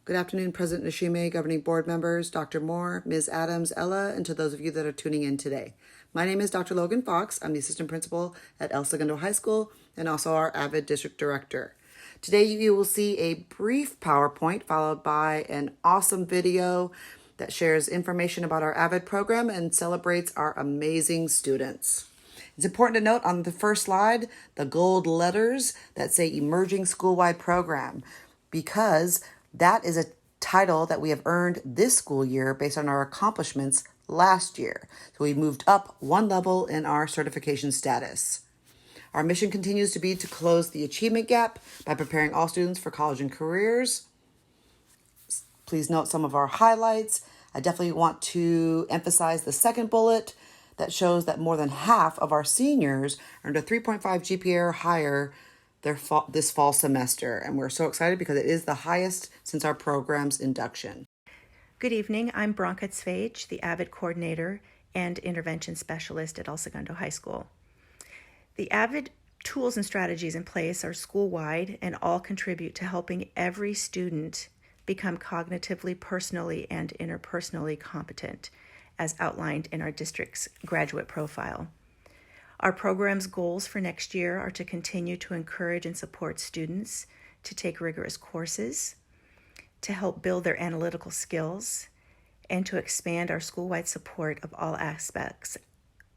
Good afternoon, President Nishime, governing board members, Dr. Moore, Ms. Adams, Ella, and to those of you that are tuning in today. My name is Dr. Logan Fox. I'm the assistant principal at El Segundo High School and also our AVID district director. Today you will see a brief PowerPoint followed by an awesome video that shares information about our AVID program and celebrates our amazing students. It's important to note on the first slide the gold letters that say Emerging School-Wide Program, because that is a title that we have earned this school year based on our accomplishments last year. So we moved up one level in our certification status. Our mission continues to be to close the achievement gap by preparing all students for college and careers. Please note some of our highlights. I definitely want to emphasize the second bullet that shows that more than half of our seniors earned a 3.5 GPA or higher this fall semester. And we're so excited because it is the highest since our program's induction. Good evening. I'm Bronca Tzvage, the AVID coordinator and intervention specialist at El Segundo High School. The AVID tools and strategies in place are school-wide and all contribute to helping every student become cognitively, personally, and interpersonally competent, as outlined in our district's graduate profile. Our program's goals for next year are to continue to encourage and support students to take rigorous courses, to help build their analytical skills, and to expand our school-wide support of all aspects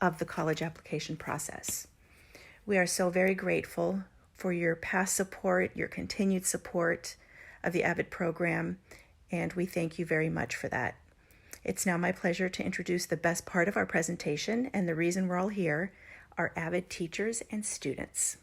of the college application process. We are so very grateful for your past support, your continued support of the AVID program, and we thank you very much for that. It's now my pleasure to introduce the best part of our presentation and the reason we're all here, our AVID teachers and students.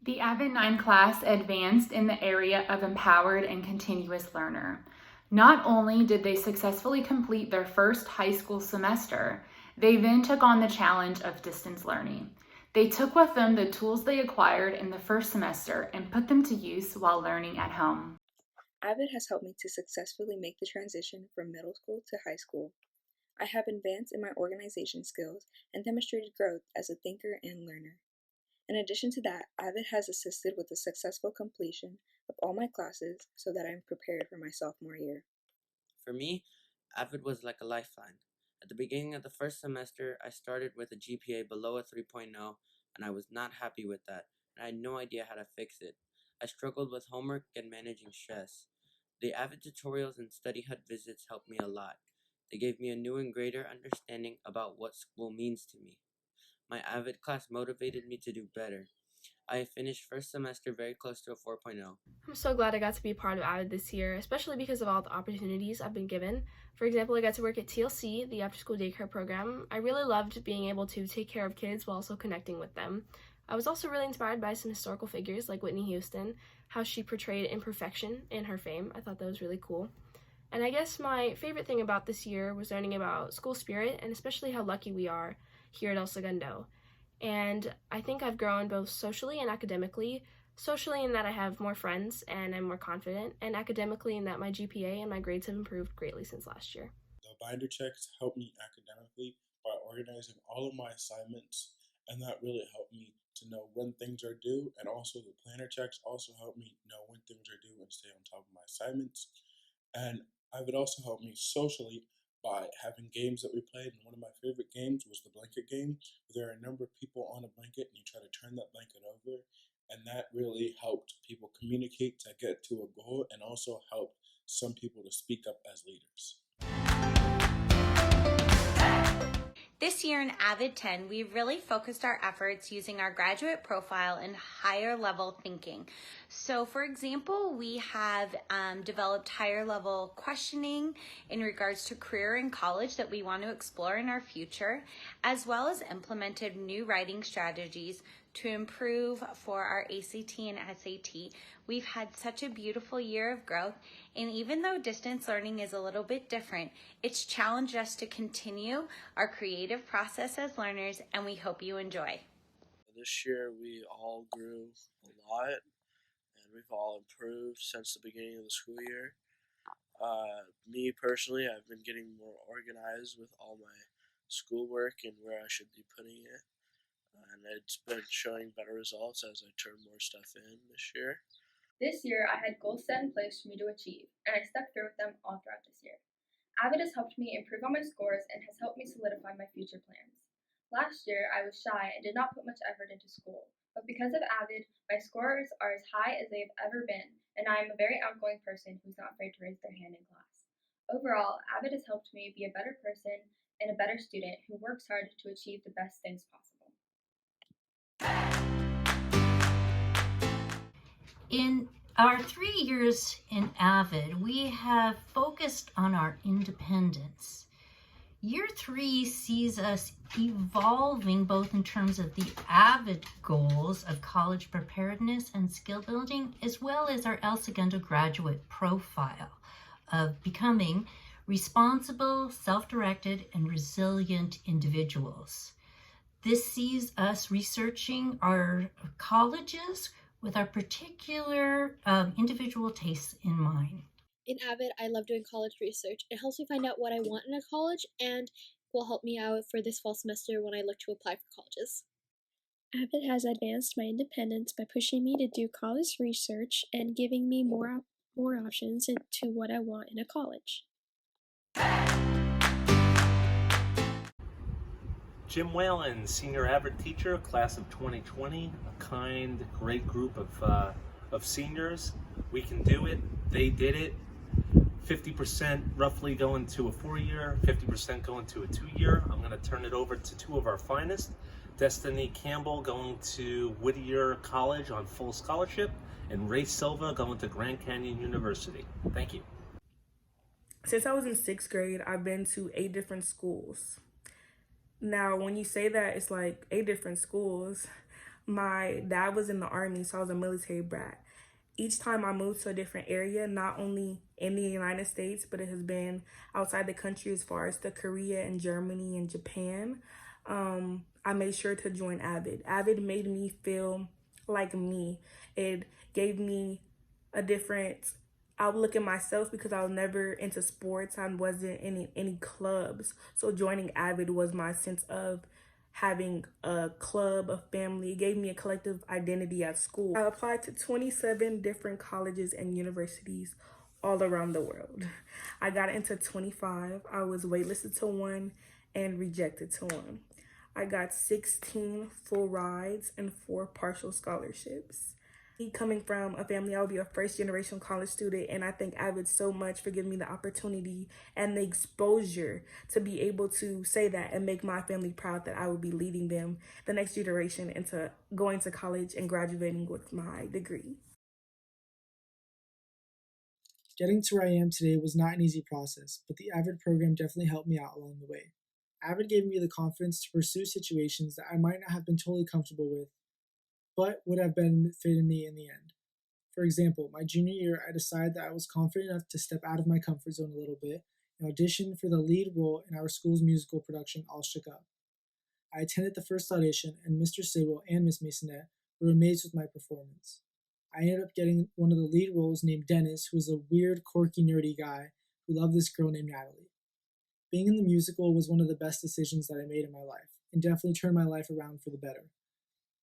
The AVID 9 class advanced in the area of empowered and continuous learner. Not only did they successfully complete their first high school semester, they then took on the challenge of distance learning. They took with them the tools they acquired in the first semester and put them to use while learning at home. AVID has helped me to successfully make the transition from middle school to high school. I have advanced in my organization skills and demonstrated growth as a thinker and learner. In addition to that, AVID has assisted with the successful completion of all my classes so that I am prepared for my sophomore year. For me, AVID was like a lifeline. At the beginning of the first semester, I started with a GPA below a 3.0, and I was not happy with that, and I had no idea how to fix it. I struggled with homework and managing stress. The AVID tutorials and study hut visits helped me a lot. They gave me a new and greater understanding about what school means to me. My AVID class motivated me to do better. I finished first semester very close to a 4.0. I'm so glad I got to be part of AVID this year, especially because of all the opportunities I've been given. For example, I got to work at TLC, the after-school daycare program. I really loved being able to take care of kids while also connecting with them. I was also really inspired by some historical figures like Whitney Houston, how she portrayed imperfection in her fame. I thought that was really cool. And I guess my favorite thing about this year was learning about school spirit and especially how lucky we are here at El Segundo. And I think I've grown both socially and academically. Socially in that I have more friends and I'm more confident, and academically in that my GPA and my grades have improved greatly since last year. The binder checks helped me academically by organizing all of my assignments, and that really helped me to know when things are due, and also the planner checks also helped me know when things are due and stay on top of my assignments. And I would also help me socially by having games that we played, and one of my favorite games was the blanket game. There are a number of people on a blanket and you try to turn that blanket over, and that really helped people communicate to get to a goal and also helped some people to speak up as leaders. This year in AVID 10, we really focused our efforts using our graduate profile and higher level thinking. So for example, we have developed higher level questioning in regards to career and college that we want to explore in our future, as well as implemented new writing strategies to improve for our ACT and SAT. We've had such a beautiful year of growth, and even though distance learning is a little bit different, it's challenged us to continue our creative process as learners, and we hope you enjoy. This year we all grew a lot, and and we've all improved since the beginning of the school year. Me personally, I've been getting more organized with all my schoolwork and where I should be putting it, and it's been showing better results as I turn more stuff in this year. This year, I had goals set in place for me to achieve, and I stuck through with them all throughout this year. AVID has helped me improve on my scores and has helped me solidify my future plans. Last year, I was shy and did not put much effort into school, but because of AVID, my scores are as high as they have ever been, and I am a very outgoing person who's not afraid to raise their hand in class. Overall, AVID has helped me be a better person and a better student who works hard to achieve the best things possible. In our 3 years in AVID, we have focused on our independence. Year 3 sees us evolving both in terms of the AVID goals of college preparedness and skill building, as well as our El Segundo graduate profile of becoming responsible, self-directed, and resilient individuals. This sees us researching our colleges with our particular individual tastes in mind. In AVID, I love doing college research. It helps me find out what I want in a college and will help me out for this fall semester when I look to apply for colleges. AVID has advanced my independence by pushing me to do college research and giving me more options into what I want in a college. Jim Wholen, senior AVID teacher, class of 2020, a kind, great group of seniors. We can do it. They did it. 50% roughly going to a 4-year, 50% going to a 2-year. I'm going to turn it over to 2 of our finest. Destiny Campbell going to Whittier College on full scholarship, and Ray Silva going to Grand Canyon University. Thank you. Since I was in 6th grade, I've been to 8 different schools. Now, when you say that it's like 8 different schools, my dad was in the Army, so I was a military brat. Each time I moved to a different area, not only in the United States, but it has been outside the country as far as to Korea and Germany and Japan, I made sure to join AVID. AVID made me feel like me. It gave me a different outlook at myself because I was never into sports. I wasn't in any clubs. So joining AVID was my sense of having a club, a family. It gave me a collective identity at school. I applied to 27 different colleges and universities all around the world. I got into 25. I was waitlisted to 1 and rejected to 1. I got 16 full rides and 4 partial scholarships. Coming from a family, I would be a first-generation college student, and I thank AVID so much for giving me the opportunity and the exposure to be able to say that and make my family proud that I would be leading them, the next generation, into going to college and graduating with my degree. Getting to where I am today was not an easy process, but the AVID program definitely helped me out along the way. AVID gave me the confidence to pursue situations that I might not have been totally comfortable with, but would have benefited me in the end. For example, my junior year, I decided that I was confident enough to step out of my comfort zone a little bit and audition for the lead role in our school's musical production, All Shook Up. I attended the first audition, and Mr. Sidwell and Miss Masonette were amazed with my performance. I ended up getting one of the lead roles named Dennis, who was a weird, quirky, nerdy guy who loved this girl named Natalie. Being in the musical was one of the best decisions that I made in my life, and definitely turned my life around for the better.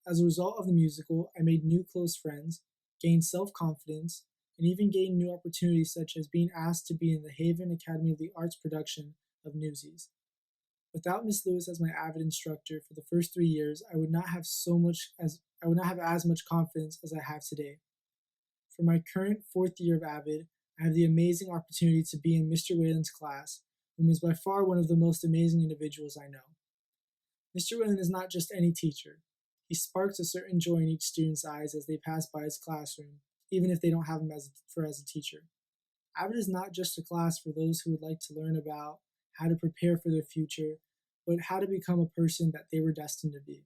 As a result of the musical, I made new close friends, gained self-confidence, and even gained new opportunities such as being asked to be in the Haven Academy of the Arts production of Newsies. Without Miss Lewis as my AVID instructor for the first 3 years, I would not have as much confidence as I have today. For my current 4th year of AVID, I have the amazing opportunity to be in Mr. Whalen's class, whom is by far one of the most amazing individuals I know. Mr. Whalen is not just any teacher. He sparks a certain joy in each student's eyes as they pass by his classroom, even if they don't have him as a teacher. AVID is not just a class for those who would like to learn about how to prepare for their future, but how to become a person that they were destined to be.